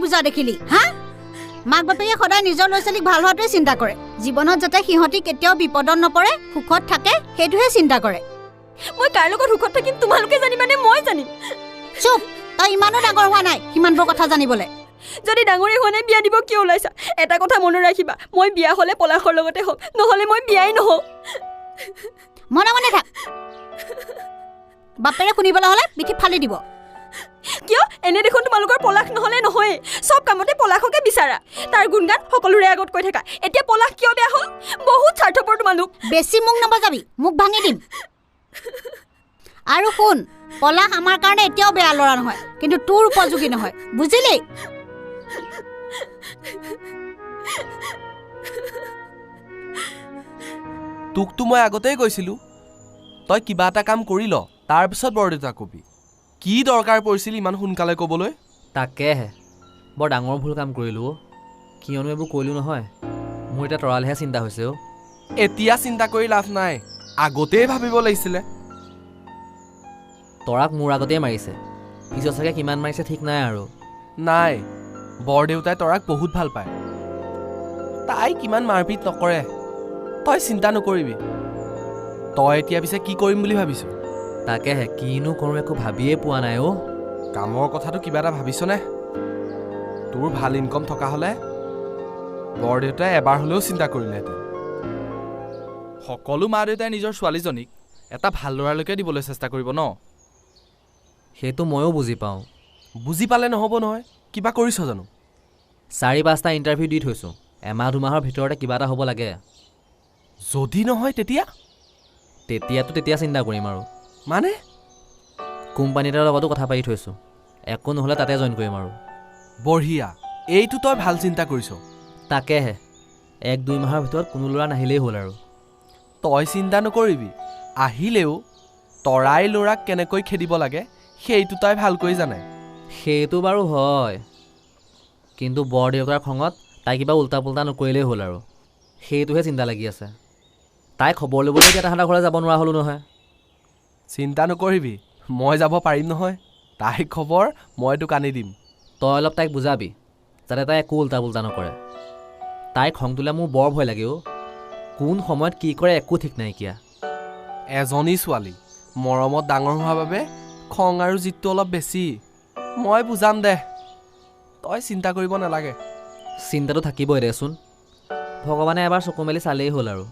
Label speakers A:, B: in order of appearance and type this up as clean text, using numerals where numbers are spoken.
A: বুজা দেখিলি হা মাক বাপেকে সদায় নিজৰ ল'ৰা ছোৱালীক ভাল হোৱাটোৱে চিন্তা কৰে জীৱনত যাতে সিহঁতি কেতিয়াও বিপদত নপৰে সুখত থাকে সেইটোহে চিন্তা কৰে
B: মই কাৰ লগত সুখত থাকিম তোমালোকে জানিবানে মই জানিম
A: চুপ তই ইমানো ডাঙৰ হোৱা নাই সিমানবোৰ কথা জানিবলৈ
B: যদি ডাঙৰে হোৱা নাই বিয়া দিব কিয় ওলাইছা এটা কথা মনত ৰাখিবা মই বিয়া হ'লে পলাশৰ লগতে হ'ম নহ'লে মই বিয়াই নহওঁ
A: মনে মনে থাক বাপেৰে শুনিবলৈ হ'লে পিঠি ফালি দিব
B: কিয় এনে দেখোন তোমালোকৰ পলাশ নহ'লে নহয় চব কামতে পলাশকে বিচাৰা তাৰ গুণগান সকলোৰে আগত কৈ থাকা এতিয়া পলাশ কিয় বেয়া হ'ল বহুত স্বাৰ্থপৰ তোমালোক
A: বেছি মুখ নবজাবি মুখ ভাঙি দিম আৰু শুন পলাশ আমাৰ কাৰণে এতিয়াও বেয়া ল'ৰা নহয় কিন্তু তোৰ উপযোগী নহয় বুজিলি
C: তোকতো মই আগতেই কৈছিলোঁ তই কিবা এটা কাম কৰি ল তাৰপিছত বৰদেউতাক কবি কি দৰকাৰ পৰিছিল ইমান সোনকালে ক'বলৈ
D: তাকেহে বৰ ডাঙৰ ভুল কাম কৰিলোঁ কিয়নো এইবোৰ কৰিলোঁ নহয় মোৰ এতিয়া তৰালেহে চিন্তা হৈছে
C: এতিয়া চিন্তা কৰি লাভ নাই আগতেই ভাবিব লাগিছিলে
D: তৰাক মোৰ আগতেই মাৰিছে পিছত চাগে কিমান মাৰিছে ঠিক নাই আৰু
C: নাই বৰদেউতাই তৰাক বহুত ভাল পায় তাই কিমান মাৰপিট নকৰে তই চিন্তা নকৰিবি তই এতিয়া পিছে কি কৰিম বুলি ভাবিছ
D: তাকেহে কিনো কৰোঁ একো ভাবিয়ে পোৱা নাই
C: কামৰ কথাটো কিবা এটা ভাবিছনে তোৰ ভাল ইনকম থকা হ'লে বৰদেউতাই এবাৰ হ'লেও চিন্তা কৰিলেহেঁতেন সকলো মা দেউতাই নিজৰ ছোৱালীজনীক এটা ভাল ল'ৰালৈকে দিবলৈ চেষ্টা কৰিব ন
D: সেইটো ময়ো বুজি পাওঁ
C: বুজি পালে নহ'ব নহয় কিবা কৰিছ জানো
D: 4-5টা ইণ্টাৰভিউ দি থৈছোঁ এমাহ দুমাহৰ ভিতৰতে কিবা এটা হ'ব লাগে
C: যদি নহয়
D: তেতিয়াতো তেতিয়া চিন্তা কৰিম আৰু
C: মানে
D: কোম্পানী এটাৰ লগতো কথা পাতি থৈছোঁ একো নহ'লে তাতে জইন কৰিম আৰু
C: বঢ়িয়া এইটো তই ভাল চিন্তা কৰিছ
D: তাকেহে 1-2 মাহৰ ভিতৰত কোনো ল'ৰা নাহিলেই হ'ল আৰু
C: তই চিন্তা নকৰিবি আহিলেও তৰাই ল'ৰাক কেনেকৈ খেদিব লাগে সেইটো তই ভালকৈ জানে
D: সেইটো বাৰু হয় কিন্তু বৰদেউতাৰ খঙত তাই কিবা উল্টা পুল্টা নকৰিলেই হ'ল আৰু সেইটোহে চিন্তা লাগি আছে তাই খবৰ ল'বলৈ এতিয়া তাহাঁতৰ ঘৰলৈ যাব নোৱাৰা হ'লোঁ নহয়
C: চিন্তা নকৰিবি মই যাব পাৰিম নহয় তাইক খবৰ মই তোক আনি দিম
D: তই অলপ তাইক বুজাবি যাতে তাই একো উল্টা পুল্টা নকৰে তাইক খং তোলে মোৰ বৰ ভয় লাগে কোন সময়ত কি কৰে একো ঠিক নাইকিয়া
C: এজনী ছোৱালী মৰমত ডাঙৰ হোৱাৰ বাবে খং আৰু জিতটো অলপ বেছি মই বুজাম দে তই চিন্তা কৰিব নালাগে
D: চিন্তাটো থাকিবই দেচোন ভগৱানে এবাৰ চকু মেলি চালেই হ'ল আৰু